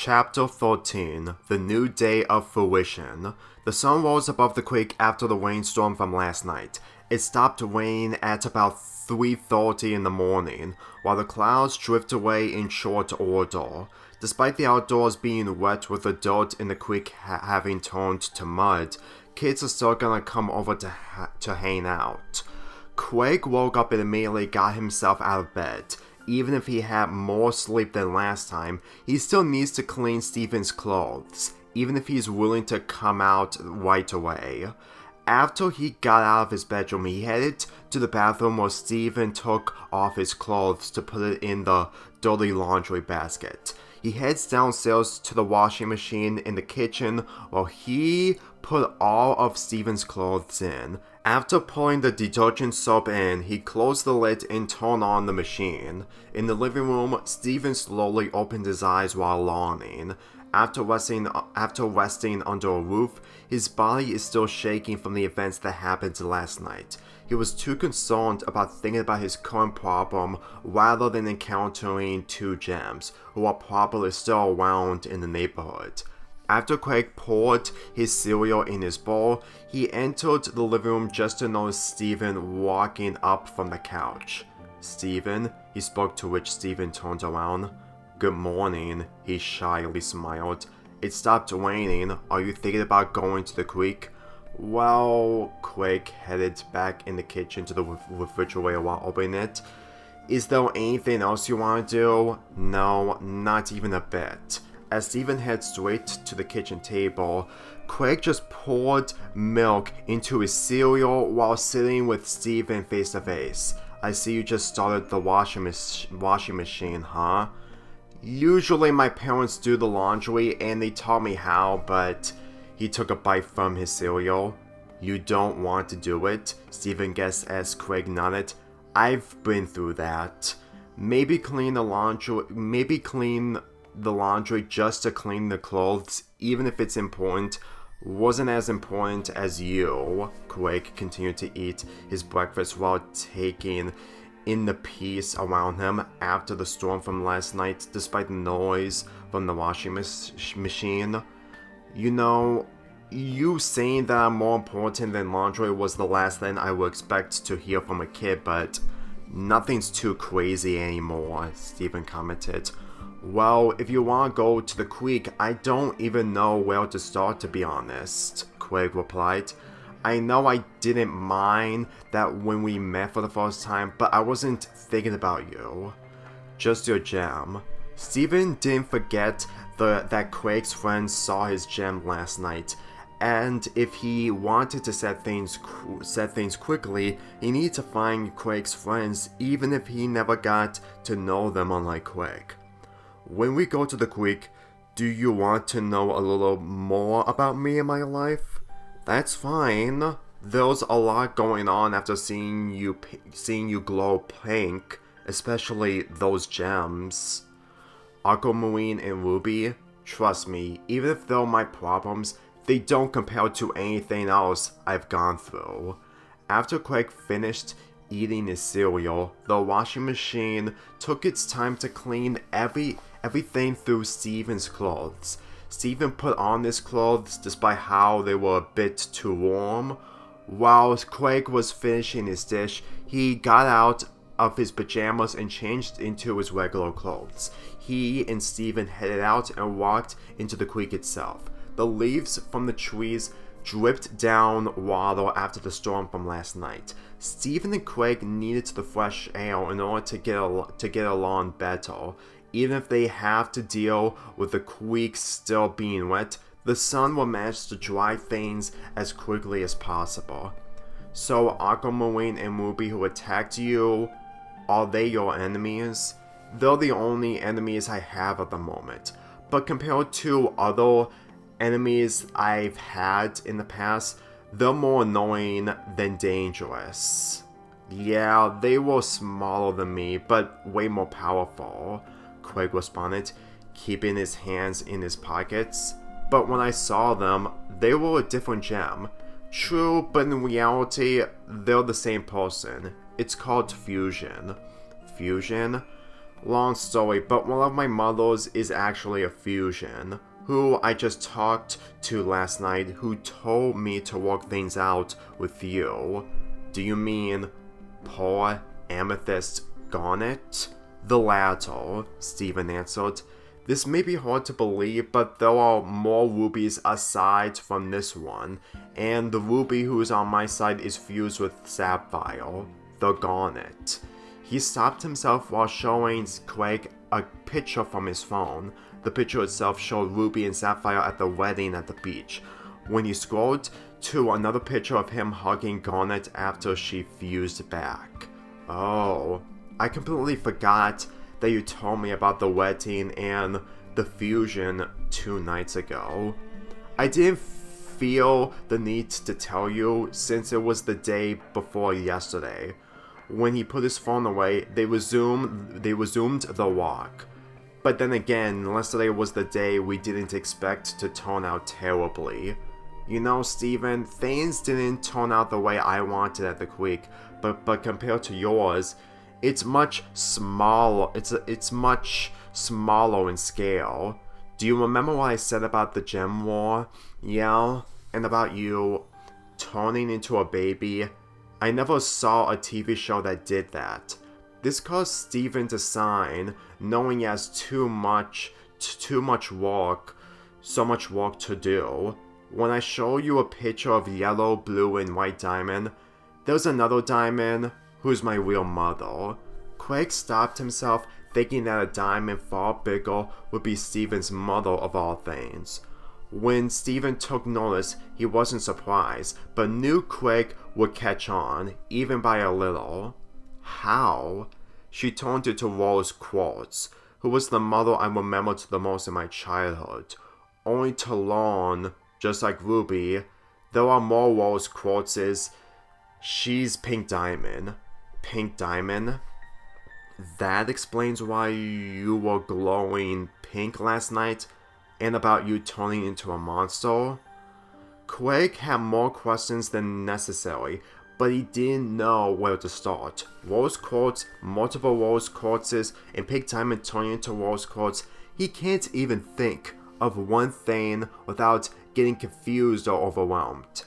Chapter 13 The New Day of Fruition. The sun rose above the creek after the rainstorm from last night. It stopped raining at about 3:30 in the morning, while the clouds drifted away in short order. Despite the outdoors being wet with the dirt in the creek having turned to mud, kids are still gonna come over to hang out. Craig woke up and immediately got himself out of bed. Even if he had more sleep than last time, he still needs to clean Steven's clothes, even if he's willing to come out right away. After he got out of his bedroom, he headed to the bathroom where Steven took off his clothes to put it in the dirty laundry basket. He heads downstairs to the washing machine in the kitchen where he put all of Steven's clothes in. After pouring the detergent soap in, he closed the lid and turned on the machine. In the living room, Steven slowly opened his eyes while yawning. After resting under a roof, his body is still shaking from the events that happened last night. He was too concerned about thinking about his current problem rather than encountering two gems, who are probably still around in the neighborhood. After Craig poured his cereal in his bowl, he entered the living room just to notice Steven walking up from the couch. "Steven," he spoke, to which Steven turned around. "Good morning," he shyly smiled. "It stopped raining. Are you thinking about going to the creek?" "Well," Craig headed back in the kitchen to the refrigerator while opening it. "Is there anything else you want to do?" "No, not even a bit." As Steven heads straight to the kitchen table, Craig just poured milk into his cereal while sitting with Steven face to face. "I see you just started the washing machine, huh?" "Usually my parents do the laundry and they taught me how, but..." He took a bite from his cereal. "You don't want to do it?" Steven guessed as Craig nodded. "I've been through that. Maybe clean the laundry just to clean the clothes, even if it's important, wasn't as important as you." Craig continued to eat his breakfast while taking in the peace around him after the storm from last night, despite the noise from the washing machine. "You know, you saying that I'm more important than laundry was the last thing I would expect to hear from a kid, but nothing's too crazy anymore," Steven commented. "Well, if you want to go to the creek, I don't even know where to start, to be honest," Craig replied. "I know I didn't mind that when we met for the first time, but I wasn't thinking about you. Just your gem." Steven didn't forget that Craig's friends saw his gem last night, and if he wanted to set things quickly, he needed to find Craig's friends, even if he never got to know them, unlike Craig. "When we go to the creek, do you want to know a little more about me and my life?" "That's fine. There's a lot going on after seeing you glow pink, especially those gems. Aquamarine and Ruby, trust me, even if they're my problems, they don't compare to anything else I've gone through." After Craig finished eating his cereal, the washing machine took its time to clean everything through Steven's clothes. Steven put on his clothes despite how they were a bit too warm. While Craig was finishing his dish, he got out of his pajamas and changed into his regular clothes. He and Steven headed out and walked into the creek itself. The leaves from the trees dripped down water after the storm from last night. Steven and Craig needed the fresh air in order to get along better. Even if they have to deal with the creek still being wet, the sun will manage to dry things as quickly as possible. "So Aquamarine and Ruby who attacked you, are they your enemies?" "They're the only enemies I have at the moment, but compared to other enemies I've had in the past, they're more annoying than dangerous." "Yeah, they were smaller than me, but way more powerful," Craig responded, keeping his hands in his pockets. "But when I saw them, they were a different gem." "True, but in reality, they're the same person. It's called fusion." "Fusion?" Long story, but one of my models is actually a fusion, who I just talked to last night, who told me to work things out with you. Do you mean Pearl Amethyst Garnet? The latter, Steven answered. This may be hard to believe, but there are more rubies aside from this one, and the ruby who is on my side is fused with sapphire, the garnet. He stopped himself while showing Craig a picture from his phone. The picture itself showed Ruby and Sapphire at the wedding at the beach. When he scrolled to another picture of him hugging Garnet after she fused back. Oh, I completely forgot that you told me about the wedding and the fusion 2 nights ago. I didn't feel the need to tell you since it was the day before yesterday. When he put his phone away, they resumed the walk. But then again, yesterday was the day we didn't expect to turn out terribly. You know, Steven, things didn't turn out the way I wanted at the creek, but compared to yours, it's much smaller. It's much smaller in scale. Do you remember what I said about the gem war? Yeah, and about you turning into a baby? I never saw a TV show that did that. This caused Steven to sign, knowing he has so much work to do. When I show you a picture of yellow, blue, and white diamond, there's another diamond who's my real mother. Craig stopped himself, thinking that a diamond far bigger would be Steven's mother of all things. When Steven took notice, he wasn't surprised, but knew Craig would catch on, even by a little. How? She turned to Rose Quartz, who was the mother I remembered the most in my childhood, only to learn, just like Ruby, there are more Rose Quartzes. She's Pink Diamond. Pink Diamond? That explains why you were glowing pink last night, and about you turning into a monster? Craig had more questions than necessary, but he didn't know where to start. Rose Quartz, multiple Rose Quartzes, and Pink Diamond turning into Rose Quartz. He can't even think of one thing without getting confused or overwhelmed.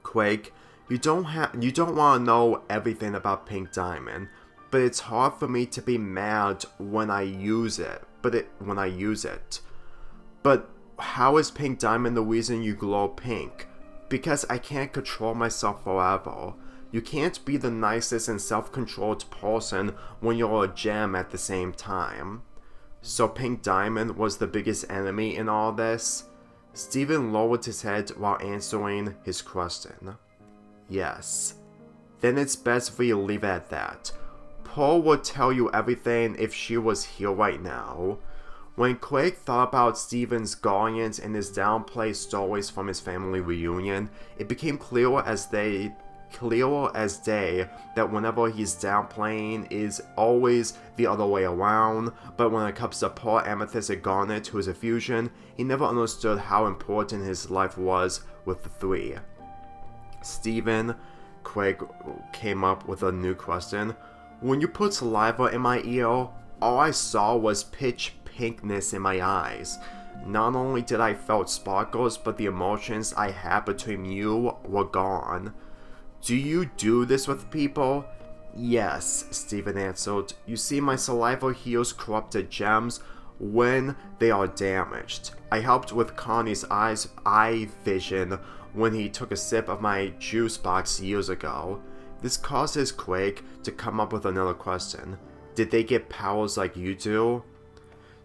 Craig, you don't want to know everything about Pink Diamond, but it's hard for me to be mad when I use it. But how is Pink Diamond the reason you glow pink? Because I can't control myself forever. You can't be the nicest and self-controlled person when you're a gem at the same time. So Pink Diamond was the biggest enemy in all this? Steven lowered his head while answering his question. Yes. Then it's best for you to leave it at that. Pearl would tell you everything if she was here right now. When Craig thought about Steven's guardians and his downplayed stories from his family reunion, it became clearer as day that whenever he's downplaying is always the other way around, but when it comes to Pearl Amethyst and Garnet, who is a fusion, he never understood how important his life was with the three. Steven, Craig came up with a new question. When you put saliva in my ear, all I saw was pitch pinkness in my eyes. Not only did I felt sparkles, but the emotions I had between you were gone. Do you do this with people? Yes, Steven answered. You see, my saliva heals corrupted gems when they are damaged. I helped with Connie's eye vision when he took a sip of my juice box years ago. This causes Craig to come up with another question. Did they get powers like you do?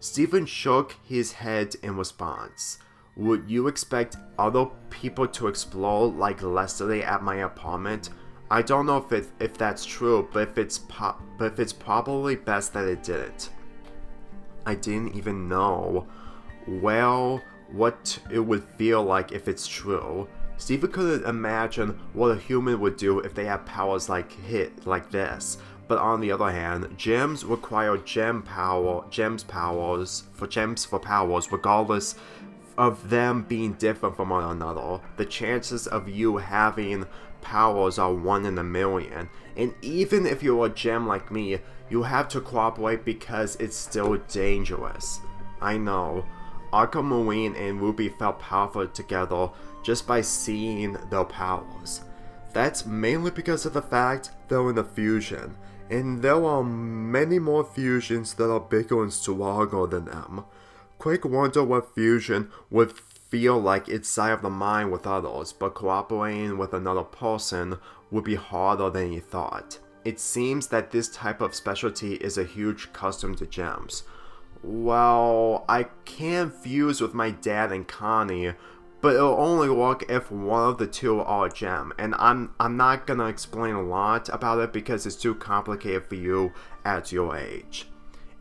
Steven shook his head in response. Would you expect other people to explode like yesterday at my apartment? I don't know if that's true, but if it's probably best that it didn't. I didn't even know, well, what it would feel like if it's true. Steven couldn't imagine what a human would do if they had powers like this. But on the other hand, gems require gems for powers regardless of them being different from one another. The chances of you having powers are 1 in a million. And even if you're a gem like me, you have to cooperate because it's still dangerous. I know. Aquamarine and Ruby felt powerful together just by seeing their powers. That's mainly because of the fact they're in a fusion, and there are many more fusions that are bigger and stronger than them. Quake wondered what fusion would feel like inside of the mind with others, but cooperating with another person would be harder than he thought. It seems that this type of specialty is a huge custom to gems. Well, I can fuse with my dad and Connie, but it'll only work if one of the two are a gem, and I'm not gonna explain a lot about it because it's too complicated for you at your age.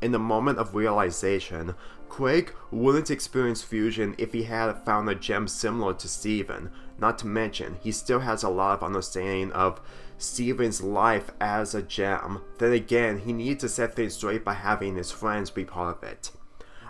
In the moment of realization, Quake wouldn't experience fusion if he had found a gem similar to Steven. Not to mention, he still has a lot of understanding of Steven's life as a gem. Then again, he needs to set things straight by having his friends be part of it.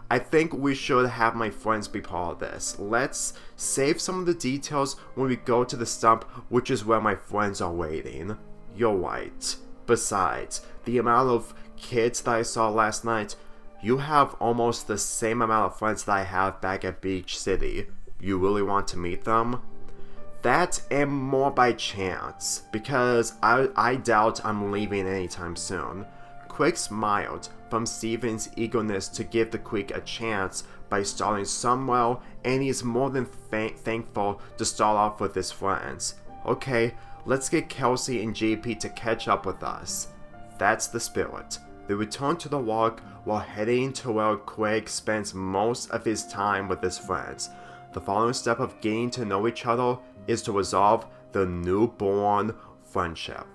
I think we should have my friends be part of this. Let's save some of the details when we go to the stump, which is where my friends are waiting. You're right. Besides, the amount of kids that I saw last night, you have almost the same amount of friends that I have back at Beach City. You really want to meet them? That and more by chance, because I doubt I'm leaving anytime soon. Quake smiled from Steven's eagerness to give the Quake a chance by starting somewhere, and he's more than thankful to start off with his friends. Okay, let's get Kelsey and JP to catch up with us. That's the spirit. They return to the walk while heading to where Quake spends most of his time with his friends. The following step of getting to know each other is to resolve the newborn friendship.